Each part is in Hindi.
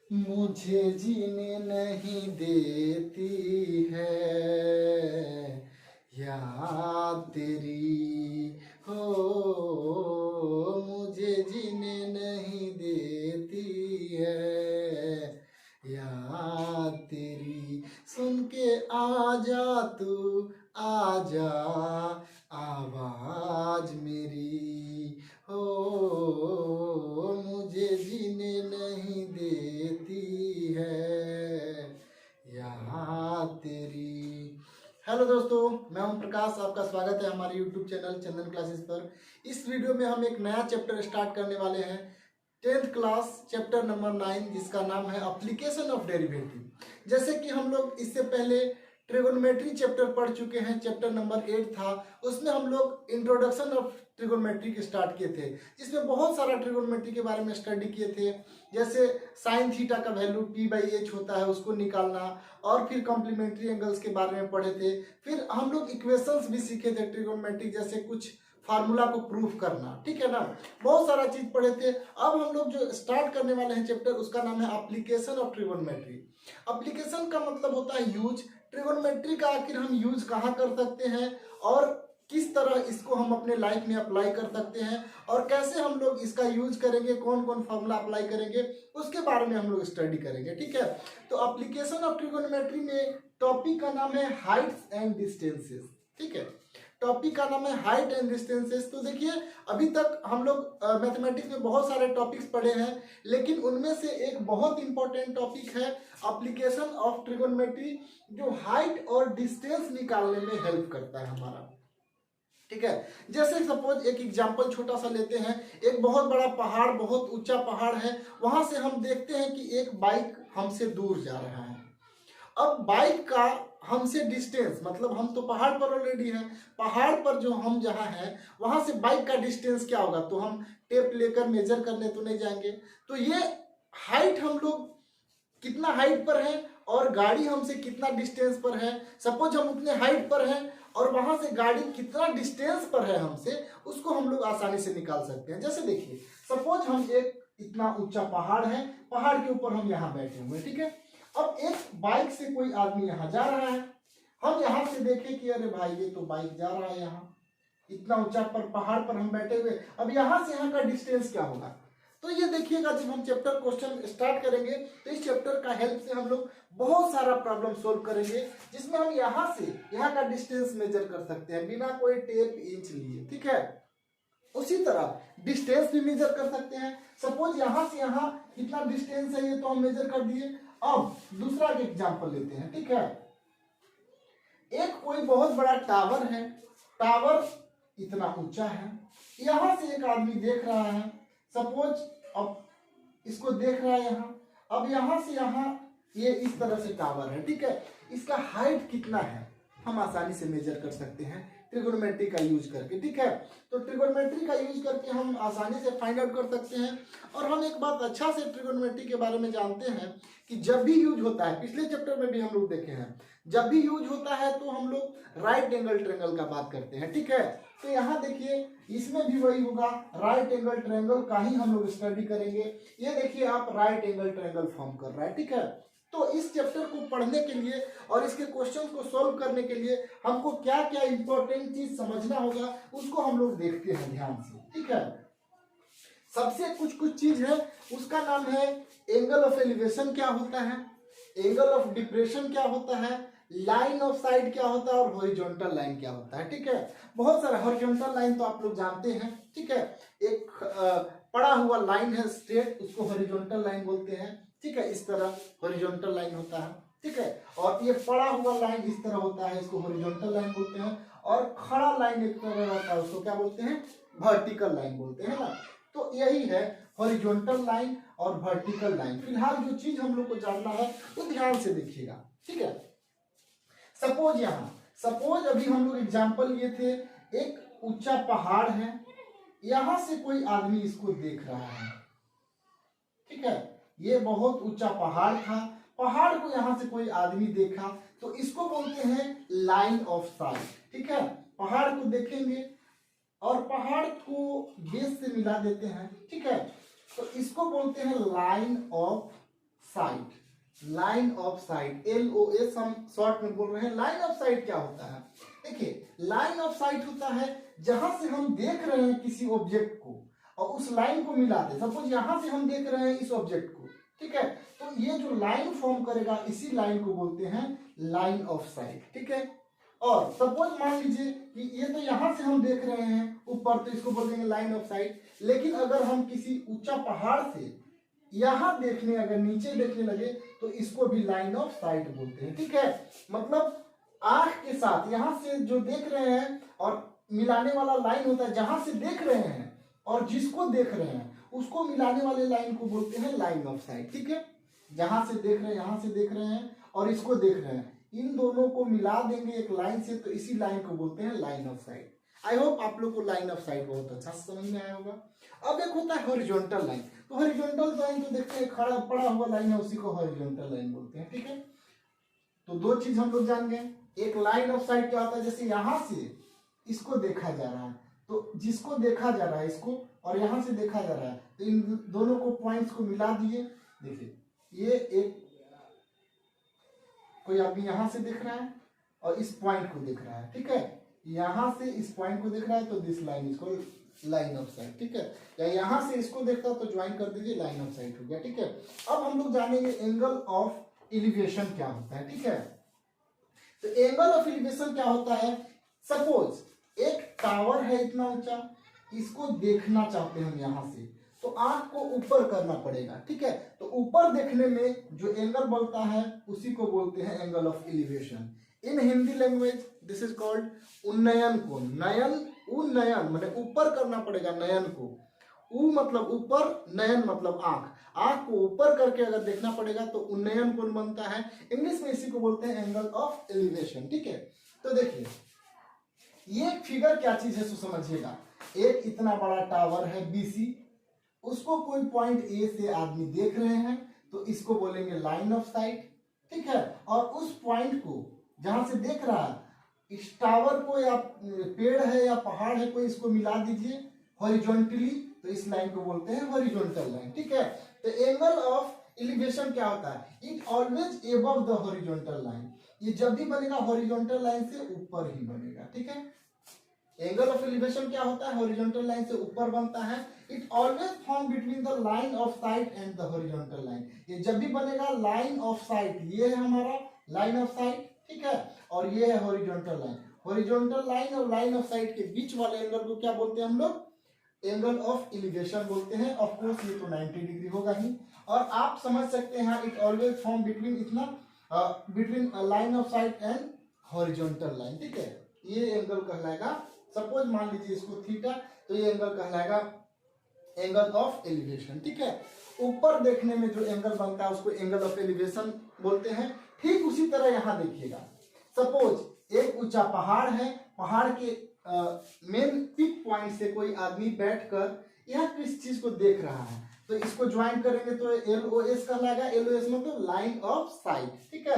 मुझे जीने नहीं देती है याद तेरी हो, मुझे जीने नहीं देती है याद तेरी। सुन के आजा तू, आजा आवाज मेरी हो, मुझे जीने नहीं देती है याद तेरी। हेलो दोस्तों, मैं ओम प्रकाश, आपका स्वागत है हमारे यूट्यूब चैनल चंदन क्लासेस पर। इस वीडियो में हम एक नया चैप्टर स्टार्ट करने वाले हैं, 10th क्लास चैप्टर नंबर 9, जिसका नाम है एप्लीकेशन ऑफ डेरिवेटिव। जैसे कि हम लोग इससे पहले ट्रिगोनोमेट्री चैप्टर पढ़ चुके हैं, चैप्टर नंबर 8 था, उसमें हम लोग इंट्रोडक्शन ऑफ ट्रिगोनोमेट्री स्टार्ट किए थे, जिसमें बहुत सारा ट्रिगोनोमेट्री के बारे में स्टडी किए थे। जैसे साइन थीटा का वैल्यू p/h होता है, उसको निकालना, और फिर कॉम्प्लीमेंट्री एंगल्स के बारे में पढ़े थे। फिर हम लोग इक्वेशंस भी सीखे थे ट्रिगोनोमेट्री, जैसे कुछ फार्मूला को प्रूफ करना, ठीक है ना, बहुत सारा चीज पढ़े थे। अब हम लोग जो स्टार्ट करने वाले हैं चैप्टर, उसका नाम है एप्लीकेशन ऑफ ट्रिगोनोमेट्री। एप्लीकेशन का मतलब होता है यूज। ट्रिगोनोमेट्री का आखिर हम यूज कहाँ कर सकते हैं और किस तरह इसको हम अपने लाइफ में अप्लाई कर सकते हैं, और कैसे हम लोग इसका यूज करेंगे, कौन कौन फॉर्मूला अप्लाई करेंगे, उसके बारे में हम लोग स्टडी करेंगे, ठीक है। तो एप्लीकेशन ऑफ ट्रिगोनोमेट्री में टॉपिक का नाम है हाइट्स एंड डिस्टेंसेस, ठीक है। टॉपिक का नाम है हाइट एंड डिस्टेंसेस। तो देखिए, अभी तक हम लोग मैथमेटिक्स में बहुत सारे टॉपिक्स पढ़े हैं, लेकिन उनमें से एक बहुत इंपॉर्टेंट टॉपिक है एप्लीकेशन ऑफ ट्रिगोनोमेट्री, जो हाइट और डिस्टेंस निकालने में हेल्प करता है हमारा, ठीक है। जैसे सपोज एक एग्जांपल छोटा सा लेते हैं, एक बहुत बड़ा पहाड़, बहुत ऊंचा पहाड़ है, वहां से हम देखते हैं कि एक बाइक हमसे दूर जा रहा है। अब बाइक का हमसे डिस्टेंस, मतलब हम तो पहाड़ पर ऑलरेडी हैं, पहाड़ पर जो हम जहाँ हैं वहां से बाइक का डिस्टेंस क्या होगा, तो हम टेप लेकर मेजर करने तो नहीं जाएंगे। तो ये हाइट, हम लोग कितना हाइट पर है और गाड़ी हमसे कितना डिस्टेंस पर है, सपोज हम उतने हाइट पर हैं और वहां से गाड़ी कितना डिस्टेंस पर है हमसे, उसको हम लोग आसानी से निकाल सकते हैं। जैसे देखिए, सपोज हम एक इतना ऊंचा पहाड़ है, पहाड़ के ऊपर हम यहाँ बैठे हुए, ठीक है। अब एक बाइक से कोई आदमी यहाँ जा रहा है, हम यहाँ से देखें कि अरे भाई ये तो बाइक जा रहा है यहाँ, इतना ऊंचा पर पहाड़ पर हम बैठे हुए, अब यहाँ से यहाँ का डिस्टेंस क्या होगा। तो ये देखिएगा, जब हम चैप्टर क्वेश्चन स्टार्ट करेंगे तो इस चैप्टर का हेल्प से हम लोग बहुत सारा प्रॉब्लम सोल्व करेंगे, जिसमें हम यहाँ से यहाँ का डिस्टेंस मेजर कर सकते हैं बिना कोई टेप इंच लिए, ठीक है। उसी तरह डिस्टेंस भी मेजर कर सकते हैं। सपोज यहाँ से यहाँ कितना डिस्टेंस है, ये तो हम मेजर कर दिए। अब दूसरा एग्जाम्पल लेते हैं, ठीक है। एक कोई बहुत बड़ा टावर है, टावर इतना ऊंचा है, यहां से एक आदमी देख रहा है, सपोज अब इसको देख रहा है यहाँ, अब यहाँ से यहाँ ये इस तरह से टावर है, ठीक है। इसका हाइट कितना है हम आसानी से मेजर कर सकते हैं ट्रिगोनोमेट्री का यूज करके, ठीक है। तो ट्रिगोनोमेट्री का यूज करके हम आसानी से फाइंड आउट कर सकते हैं। और हम एक बात अच्छा से ट्रिगोनोमेट्री के बारे में जानते हैं कि जब भी यूज होता है, पिछले चैप्टर में भी हम लोग देखे हैं, जब भी यूज होता है तो हम लोग राइट एंगल ट्रायंगल का बात करते हैं, ठीक है। तो यहाँ देखिए, इसमें भी वही होगा, राइट एंगल ट्रायंगल का ही हम लोग स्टडी करेंगे। ये देखिए, आप राइट एंगल ट्रायंगल फॉर्म कर रहा है, ठीक है। तो इस चैप्टर को पढ़ने के लिए और इसके क्वेश्चन को सॉल्व करने के लिए हमको क्या क्या इंपॉर्टेंट चीज समझना होगा, उसको हम लोग देखते हैं ध्यान से, ठीक है। सबसे कुछ चीज है, उसका नाम है एंगल ऑफ एलिवेशन क्या होता है, एंगल ऑफ डिप्रेशन क्या होता है, लाइन ऑफ साइड क्या होता है, और हॉरिजॉन्टल लाइन क्या होता है, ठीक है। बहुत सारा हॉरिजॉन्टल लाइन तो आप लोग जानते हैं, ठीक है। एक पड़ा हुआ लाइन है स्ट्रेट, उसको हॉरिजॉन्टल लाइन बोलते हैं, ठीक है। इस तरह हॉरिजॉन्टल लाइन होता है, ठीक है। और ये पड़ा हुआ लाइन इस तरह होता है, इसको हॉरिजॉन्टल लाइन बोलते हैं। और खड़ा लाइन एक तरह रहता है, उसको क्या बोलते हैं, वर्टिकल लाइन बोलते हैं ना। तो यही है हॉरिजॉन्टल लाइन और वर्टिकल लाइन। फिलहाल जो चीज हम लोग को जानना है वो ध्यान से देखिएगा, ठीक है। सपोज सपोज अभी हम लोग एग्जांपल लिए थे, एक ऊंचा पहाड़ है, यहां से कोई आदमी इसको देख रहा है, ठीक है। ये बहुत ऊंचा पहाड़ था, पहाड़ को यहां से कोई आदमी देखा, तो इसको बोलते हैं लाइन ऑफ साइट, ठीक है। पहाड़ को देखेंगे और पहाड़ को बेस से मिला देते हैं, ठीक है। तो इसको बोलते हैं line of site, line of site, LOS हम शॉर्ट में बोल रहे हैं। लाइन ऑफ साइट क्या होता है? देखिए, लाइन ऑफ साइट होता है जहां से हम देख रहे हैं किसी ऑब्जेक्ट को और उस लाइन को मिला दे। सपोज यहां से हम देख रहे हैं इस ऑब्जेक्ट को, ठीक है, तो ये जो लाइन फॉर्म करेगा इसी लाइन को बोलते हैं लाइन ऑफ साइट, ठीक है। और सपोज मान लीजिए कि ये तो यहां से हम देख रहे हैं ऊपर, तो इसको बोल देंगे लाइन ऑफ साइट। लेकिन अगर हम किसी ऊंचा पहाड़ से यहां देखने, अगर नीचे देखने लगे तो इसको भी लाइन ऑफ साइट बोलते हैं, ठीक है। मतलब आंख के साथ यहां से जो देख रहे हैं और मिलाने वाला लाइन होता है, जहां से देख रहे हैं और जिसको देख रहे हैं उसको मिलाने वाले लाइन को बोलते हैं लाइन ऑफ साइट, ठीक है। जहां से देख रहे हैं, यहां से देख रहे हैं और इसको देख रहे हैं, इन दोनों को मिला देंगे एक लाइन से, तो इसी लाइन को बोलते हैं line of site. I hope आप लोग को लाइन ऑफ साइट बहुत अच्छा समझ में आया होगा। अब एक होता है हॉरिजॉन्टल लाइन। तो हॉरिजॉन्टल लाइन तो देखते हैं खड़ा पड़ा हुआ लाइन है, उसी को हॉरिजॉन्टल लाइन बोलते हैं, ठीक है। तो दो चीज हम लोग जान गए। एक लाइन ऑफ साइट क्या होता है, जैसे यहां से इसको देखा जा रहा है, तो जिसको देखा जा रहा है इसको और यहां से देखा जा रहा है, तो इन दोनों को पॉइंट्स को मिला दिए। देखिए, ये एक कोई आदमी यहां से देख रहा है और इस पॉइंट को देख रहा है, ठीक है। यहां से इस पॉइंट को देख रहा है तो दिस लाइन इसको लाइन ऑफ साइट, ठीक है। या यहां से इसको देखता तो ज्वाइन कर दीजिए, लाइन ऑफ साइट हो गया, ठीक है। अब हम लोग जानेंगे एंगल ऑफ एलिवेशन क्या होता है, ठीक है। तो एंगल ऑफ एलिवेशन क्या होता है, सपोज एक टावर है इतना ऊंचा, इसको देखना चाहते हैं हम यहां से, तो आंख को ऊपर करना पड़ेगा, ठीक है। तो ऊपर देखने में जो एंगल बनता है उसी को बोलते हैं angle of elevation. In Hindi language this is called उन्नयन कोण। नयन, उन्नयन माने ऊपर करना पड़ेगा नयन को, उ मतलब ऊपर, नयन मतलब आंख, आंख को ऊपर करके अगर देखना पड़ेगा तो उन्नयन कोण बनता है। इंग्लिश में इसी को बोलते हैं एंगल ऑफ एलिवेशन, ठीक है। तो देखिए, ये फिगर क्या चीज है सो समझिएगा। एक इतना बड़ा टावर है BC, उसको कोई पॉइंट A से आदमी देख रहे हैं तो इसको बोलेंगे लाइन ऑफ साइट, ठीक है। और उस पॉइंट को जहां से देख रहा है, इस टावर को या पेड़ है या पहाड़ है कोई, इसको मिला दीजिए हॉरिजॉन्टली, तो इस लाइन को बोलते हैं हॉरिजॉन्टल लाइन, ठीक है। तो एंगल ऑफ एलिवेशन क्या होता है, it always above the horizontal line. ये जब भी बनेगा हॉरिजॉन्टल लाइन से ऊपर ही बनेगा, ठीक है। एंगल ऑफ एलिवेशन क्या होता है, हॉरिजॉन्टल लाइन से ऊपर बनता है। It always form between the line of site and the horizontal line. ये जब भी बनेगा लाइन ऑफ साइट, ये है हमारा लाइन ऑफ साइट, ठीक है, और ये है हॉरिजॉन्टल लाइन। हॉरिजॉन्टल लाइन और लाइन ऑफ साइट के बीच वाले एंगल को क्या बोलते हैं हम लोग, एंगल ऑफ एलिवेशन बोलते हैं। ऑफ कोर्स ये तो 90 डिग्री होगा ही। और आप समझ सकते हैं इट ऑलवेज फॉर्म बिटवीन इतना between line of site and horizontal line, ठीक है। ये एंगल कहलाएगा, सपोज मान लीजिए इसको थीटा, तो ये एंगल कहलाएगा एंगल ऑफ एलिवेशन, ठीक है। ऊपर देखने में जो एंगल बनता है उसको एंगल ऑफ एलिवेशन बोलते हैं। ठीक उसी तरह यहां देखिएगा, सपोज एक ऊंचा पहाड़ है, पहाड़ के मेन पिक पॉइंट से कोई आदमी बैठकर यह किस चीज को देख रहा है, तो इसको ज्वाइन करेंगे तो LOS कहलाएगा। LOS मतलब लाइन ऑफ साइट, ठीक है।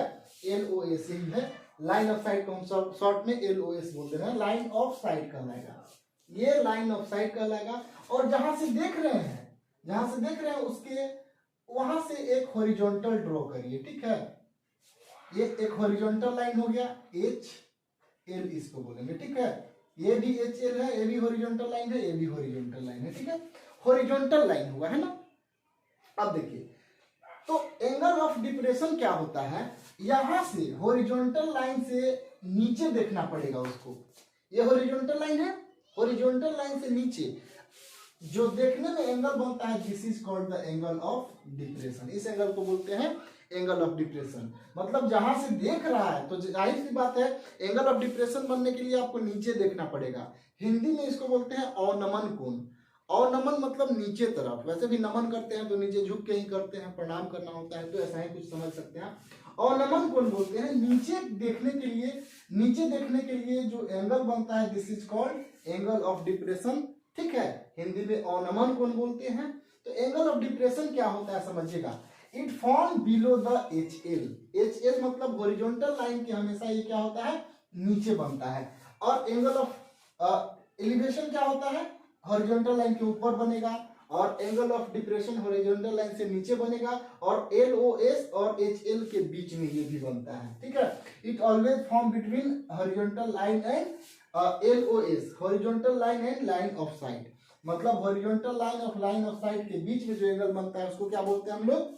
LOS ही है, लाइन ऑफ साइट को हम शॉर्ट में LOS बोलते हैं, लाइन ऑफ साइट कहलाएगा। ये लाइन ऑफ साइट कहलाएगा। और जहां से देख रहे हैं, जहां से देख रहे हैं उसके वहां से एक हॉरिजॉन्टल ड्रॉ करिए, ठीक है। ये एक हॉरिजॉन्टल लाइन हो गया, HL इसको बोलेंगे, ठीक है। ये भी HL है, ये भी हॉरिजॉन्टल लाइन है, ये भी हॉरिजॉन्टल लाइन है, ठीक है। हॉरिजॉन्टल लाइन हुआ है ना। अब देखिए, तो एंगल ऑफ डिप्रेशन क्या होता है, यहां से हॉरिजॉन्टल लाइन से नीचे देखना पड़ेगा उसको। ये हॉरिजॉन्टल लाइन है, हॉरिजॉन्टल लाइन से नीचे जो देखने में एंगल बनता है, this is called the angle of depression. इस एंगल को बोलते हैं एंगल ऑफ डिप्रेशन। मतलब जहां से देख रहा है, तो जाहिर सी बात है एंगल ऑफ डिप्रेशन बनने के लिए आपको नीचे देखना पड़ेगा। हिंदी में इसको बोलते हैं अवनमन कोण। अवनमन मतलब नीचे तरफ, वैसे भी नमन करते हैं तो नीचे झुक के ही करते हैं, प्रणाम करना होता है, तो ऐसा ही कुछ समझ सकते हैं। अवनमन कोण बोलते हैं नीचे देखने के लिए, नीचे देखने के लिए जो एंगल बनता है, this is called angle of depression, ठीक है। हिंदी में अवनमन कोण बोलते हैं। तो एंगल ऑफ डिप्रेशन क्या होता है समझिएगा, it form below the HL। HL मतलब हॉरिजॉन्टल लाइन के हमेशा ये क्या होता है, नीचे बनता है। और एंगल ऑफ एलिवेशन क्या होता है, हॉरिजॉन्टल लाइन के ऊपर बनेगा और angle of depression horizontal line से नीचे बनेगा और LOS और HL के बीच में ये भी बनता है, ठीक है। It always form between horizontal line and LOS, horizontal line and line of site, मतलब हॉरिजॉन्टल लाइन ऑफ साइट के बीच में जो एंगल बनता है उसको क्या बोलते हैं हम लोग,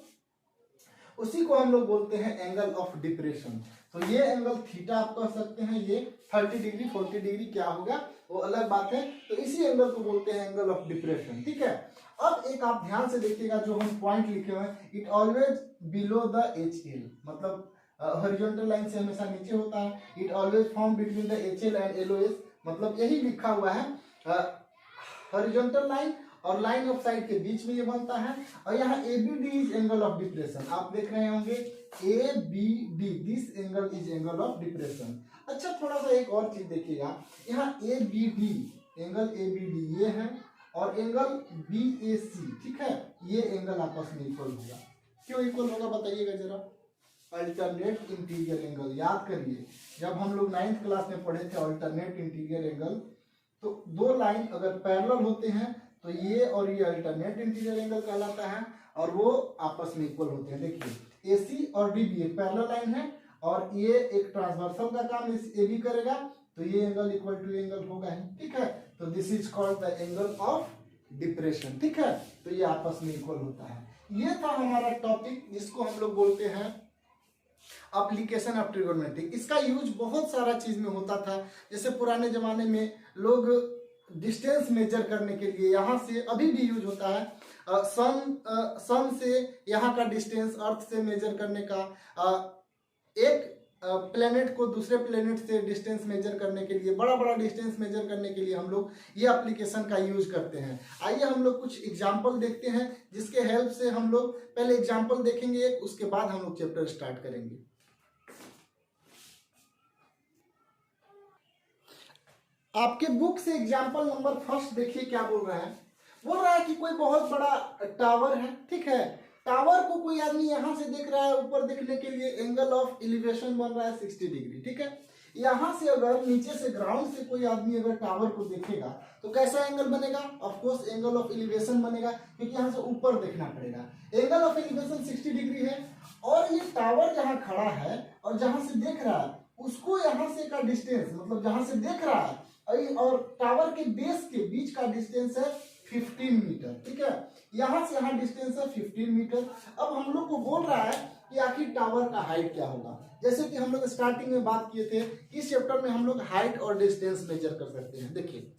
उसी को हम लोग बोलते हैं एंगल ऑफ डिप्रेशन। तो ये एंगल थीटा आप कह सकते हैं, ये 30 डिग्री 40 डिग्री क्या होगा वो अलग बात है। तो इसी एंगल को बोलते हैं एंगल ऑफ डिप्रेशन, ठीक है। अब एक आप ध्यान से देखिएगा जो हम पॉइंट लिखे हुए हैं, it always below the HL, मतलब हॉरिजॉन्टल लाइन से हमेशा नीचे होता है। It always form between the HL and LOS, मतलब यही लिखा हुआ है, हॉरिजॉन्टल लाइन और लाइन ऑफ साइट के बीच में ये बनता है। और यहाँ ABD is angle of depression, आप देख रहे होंगे ABD, this angle is angle of depression. अच्छा थोड़ा सा एक और चीज देखिएगा, यहाँ ABD, एंगल ABD ये है और एंगल BAC, ठीक है, ये एंगल आपस में इक्वल होगा। क्यों इक्वल होगा बताइएगा जरा, अल्टरनेट इंटीरियर एंगल। याद करिए जब हम लोग 9th क्लास में पढ़े थे अल्टरनेट इंटीरियर एंगल, तो दो लाइन अगर पैरेलल होते हैं तो ये और ये अल्टरनेट इंटीरियर एंगल कहलाता है और वो आपस में इक्वल होते हैं। देखिए AC और DB एक पैरेलल लाइन है और ये एक ट्रांसवर्सल का काम AB करेगा, तो ये एंगल इक्वल टू एंगल होगा ही, ठीक है। तो this is called the angle of depression, ठीक है। तो ये आपस में इक्वल होता है। ये था हमारा टॉपिक जिसको हम लोग बोलते हैं एप्लीकेशन ऑफ ट्रिगोनोमेट्री। इसका यूज बहुत सारा चीज में होता था, जैसे पुराने जमाने में लोग डिस्टेंस मेजर करने के लिए, यहाँ से अभी भी यूज होता है, सन से यहाँ का डिस्टेंस, अर्थ से मेजर करने का, एक प्लेनेट को दूसरे प्लेनेट से डिस्टेंस मेजर करने के लिए, बड़ा बड़ा डिस्टेंस मेजर करने के लिए हम लोग ये एप्लीकेशन का यूज करते हैं। आइए हम लोग कुछ एग्जांपल देखते हैं जिसके हेल्प से हम लोग पहले एग्जांपल देखेंगे एक, उसके बाद हम लोग चैप्टर स्टार्ट करेंगे। आपके बुक से एग्जाम्पल नंबर फर्स्ट देखिए क्या बोल रहा है। बोल रहा है कि कोई बहुत बड़ा टावर है, ठीक है। टावर को कोई आदमी यहाँ से देख रहा है, ऊपर देखने के लिए एंगल ऑफ एलिवेशन बन रहा है 60 डिग्री, ठीक है। यहाँ से अगर नीचे से ग्राउंड से कोई आदमी अगर टावर को देखेगा तो कैसा एंगल बनेगा, of course angle of elevation बनेगा, क्योंकि यहाँ से ऊपर देखना पड़ेगा। एंगल ऑफ एलिवेशन 60 डिग्री है और ये टावर जहाँ खड़ा है और जहाँ से देख रहा है उसको यहाँ से का डिस्टेंस, मतलब जहाँ से देख रहा है और टावर के बेस के बीच का डिस्टेंस है 15 मीटर, ठीक है। यहाँ से यहाँ डिस्टेंस है 15 मीटर। अब हम लोग को बोल रहा है कि आखिर टावर का हाइट क्या होगा। जैसे कि हम लोग स्टार्टिंग में बात किए थे, इस चैप्टर में हम लोग हाइट और डिस्टेंस मेजर कर सकते हैं। देखिए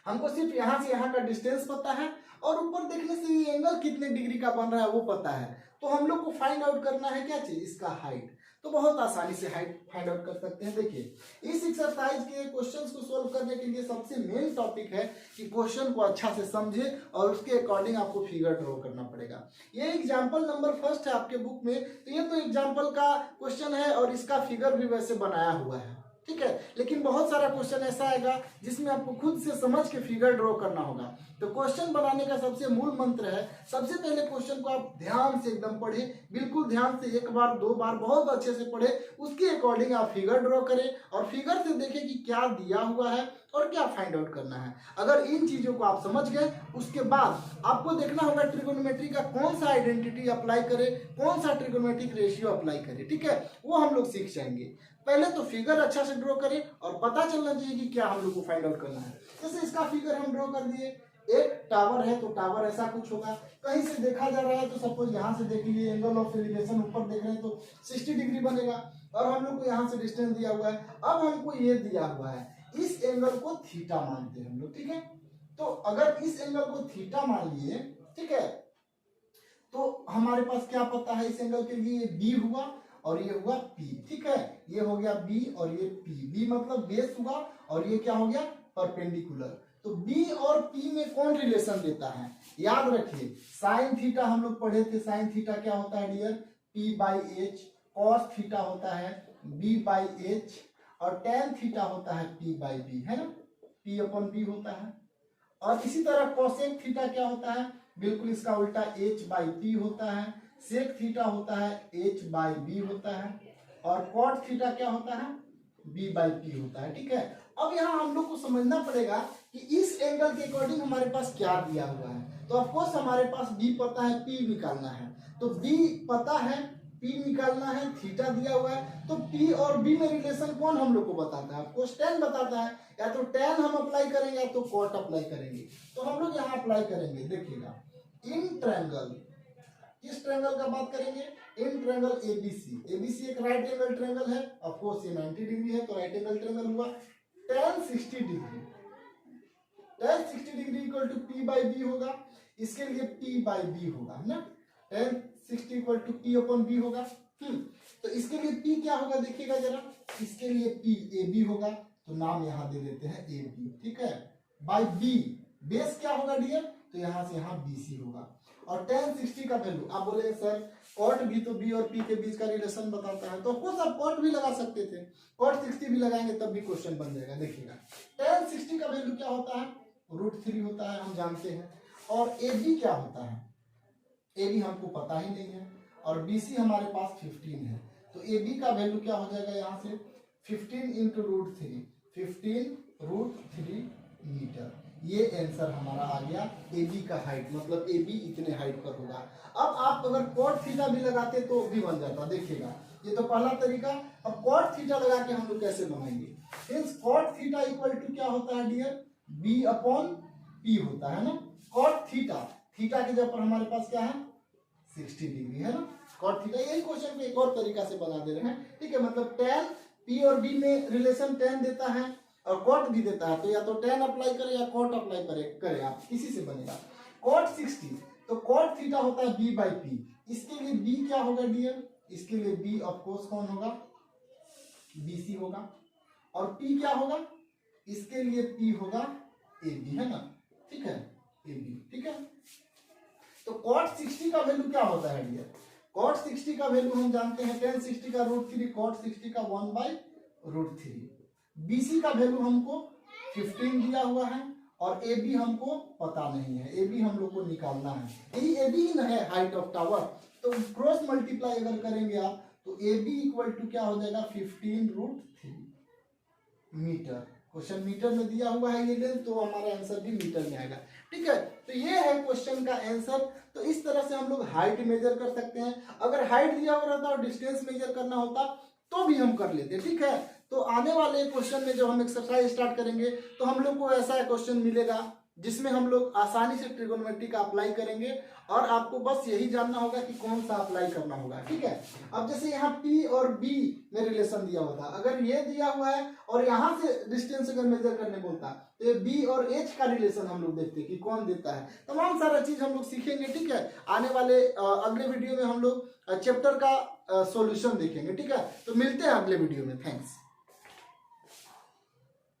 हमको सिर्फ यहाँ से यहाँ का डिस्टेंस पता है और ऊपर देखने से ये एंगल कितने डिग्री का बन रहा है वो पता है, तो हम लोग को फाइंड आउट करना है क्या चीज, इसका हाइट। तो बहुत आसानी से हाइट फाइंड आउट कर सकते हैं। देखिए इस एक्सरसाइज के क्वेश्चंस को सोल्व करने के लिए सबसे मेन टॉपिक है कि क्वेश्चन को अच्छा से समझे और उसके अकॉर्डिंग आपको फिगर ड्रॉ करना पड़ेगा। ये एग्जांपल नंबर फर्स्ट है आपके बुक में, तो ये तो एग्जांपल का क्वेश्चन है और इसका फिगर भी वैसे बनाया हुआ है, ठीक है। लेकिन बहुत सारा क्वेश्चन ऐसा आएगा जिसमें आपको खुद से समझ के फिगर ड्रॉ करना होगा। तो क्वेश्चन बनाने का सबसे मूल मंत्र है, सबसे पहले क्वेश्चन को आप ध्यान से एकदम पढ़े, बिल्कुल ध्यान से, एक बार दो बार बहुत अच्छे से पढ़े, उसके अकॉर्डिंग आप फिगर ड्रॉ करें और फिगर से देखें कि क्या दिया हुआ है और क्या फाइंड आउट करना है। अगर इन चीजों को आप समझ गए उसके बाद आपको देखना होगा ट्रिगोनोमेट्री का कौन सा आइडेंटिटी अप्लाई करे, कौन सा ट्रिगोनोमेट्रिक रेशियो अप्लाई करे, ठीक है, वो हम लोग सीख जाएंगे। पहले तो फिगर अच्छा से ड्रॉ करें और पता चलना चाहिए कि क्या हम लोग को फाइंड आउट करना है। जैसे इसका फिगर हम ड्रॉ कर दिए, एक टावर है तो टावर ऐसा कुछ होगा, कहीं से देखा जा रहा है तो सपोज यहाँ से देख लीजिए, एंगल ऑफ एलिवेशन ऊपर देख रहे हैं तो 60 डिग्री बनेगा और हम लोग को यहाँ से डिस्टेंस दिया हुआ है। अब हमको ये दिया हुआ है, इस एंगल को थीटा मानते हैं हम लोग, ठीक है। तो अगर इस एंगल को थीटा मान लिए, ठीक है, तो हमारे पास क्या पता है, इस एंगल के लिए बी हुआ और ये हुआ P, ठीक है। ये हो गया B और ये P, B मतलब बेस हुआ और ये क्या हो गया, परपेंडिकुलर। तो B और P में कौन रिलेशन देता है, याद रखिए साइन थीटा हम लोग पढ़े थे। साइन थीटा क्या होता है डियर, P/H, कॉस थीटा होता है B/H और टेन थीटा होता है P/B, है ना, P/B होता है। और इसी तरह कोसेक थीटा क्या होता है, बिल्कुल इसका उल्टा H/P होता है। सेक थीटा होता है H/B होता है और कॉट थीटा क्या होता है, B/P होता है, ठीक है। अब यहाँ हम लोग को समझना पड़ेगा कि इस एंगल के अकॉर्डिंग हमारे पास क्या दिया हुआ है। तो ऑफकोर्स हमारे पास बी पता है, पी निकालना है, तो बी पता है, पी निकालना है, थीटा दिया हुआ है, तो पी और बी में रिलेशन कौन हम लोग को बताता है, ऑफकोर्स tan बताता है। या तो tan हम अप्लाई करेंगे या तो cot अप्लाई करेंगे। तो हम लोग यहाँ अप्लाई करेंगे, देखिएगा इन ट्रायंगल, किस ट्रायंगल का बात करेंगे, इन ट्रायंगल एबीसी। एबीसी एक राइट एंगल ट्रायंगल है, ऑफकोर्स ये 90 डिग्री है तो राइट एंगल ट्रायंगल हुआ। tan 60 degree, tan 60 degree equal to P by B होगा, इसके लिए पी बाई बी होगा ना, tan 60 equal to P upon B होगा। तो इसके लिए पी क्या होगा देखिएगा जरा, इसके लिए पी ए बी होगा, तो नाम यहाँ दे देते हैं ए बी, ठीक है। बाई बी बेस क्या होगा डियर, तो यहाँ से यहाँ बी सी होगा। और tan 60 का वैल्यू, आप बोले सर कॉट भी तो बी और पी के बीच का रिलेशन बताता है, तो ऑफकोर्स आप कॉट भी लगा सकते थे, कॉट 60 भी लगाएंगे तब भी क्वेश्चन बन जाएगा। देखिएगा tan 60 का वैल्यू क्या होता है, √3 होता है, हम जानते हैं। और ए बी क्या होता है, ए बी हमको पता ही नहीं है, और बी सी हमारे पास 15 है, तो ए बी का वैल्यू क्या हो जाएगा यहाँ से 15 इंटू √3, 15√3 मीटर। ये आंसर हमारा आ गया ए बी का हाइट, मतलब ए बी इतने हाइट पर होगा। अब आप अगर cot थीटा भी लगाते तो भी बन जाता, देखिएगा ये तो पहला तरीका। अब cot थीटा लगा के हम लोग कैसे बनाएंगे, means cot theta equal to क्या होता है डियर, बी अपॉन पी होता है ना। cot थीटा, थीटा के जगह पर हमारे पास क्या है 60 डिग्री है ना, cot थीटा। यही क्वेश्चन को एक और तरीका से बना दे रहे हैं, ठीक है। मतलब tan पी और बी में रिलेशन tan देता है और cot भी देता है, तो या तो tan अप्लाई करें या cot अप्लाई करें आप, किसी से बनेगा। cot 60, तो cot थीटा होता है b बाई पी, इसके लिए b क्या होगा डियर, इसके लिए b ऑफकोर्स कौन होगा, bc होगा। और p क्या होगा, इसके लिए p होगा ab, है ना, ठीक है, ab, ठीक है। तो cot 60 का वैल्यू क्या होता है डियर, cot 60 का वैल्यू हम जानते हैं tan 60 का √3, cot 60 का 1/√3। BC का वैल्यू हमको 15 दिया हुआ है और AB हमको पता नहीं है, AB हम लोग को निकालना है, यही AB ही ना है हाइट ऑफ टावर। तो क्रॉस मल्टीप्लाई अगर करेंगे आप तो AB इक्वल टू क्या हो जाएगा 15√3 मीटर। क्वेश्चन मीटर में दिया हुआ है ये लेंथ, तो हमारा आंसर भी मीटर में आएगा, ठीक है। तो ये है क्वेश्चन का आंसर। तो इस तरह से हम लोग हाइट मेजर कर सकते हैं। अगर हाइट दिया हुआ रहता और डिस्टेंस मेजर करना होता तो भी हम कर लेते, ठीक है। तो आने वाले क्वेश्चन में जब हम एक्सरसाइज स्टार्ट करेंगे तो हम लोग को ऐसा क्वेश्चन मिलेगा जिसमें हम लोग आसानी से ट्रिगोनोमेट्री का अप्लाई करेंगे, और आपको बस यही जानना होगा कि कौन सा अप्लाई करना होगा, ठीक है। अब जैसे यहाँ P और B में रिलेशन दिया होता, अगर ये दिया हुआ है और यहाँ से डिस्टेंस अगर मेजर करने बोलता तो ये B और H का रिलेशन हम लोग देखते कि कौन देता है। तमाम सारा चीज हम लोग सीखेंगे, ठीक है। आने वाले अगले वीडियो में हम लोग चैप्टर का सॉल्यूशन देखेंगे, ठीक है। तो मिलते हैं अगले वीडियो में, थैंक्स।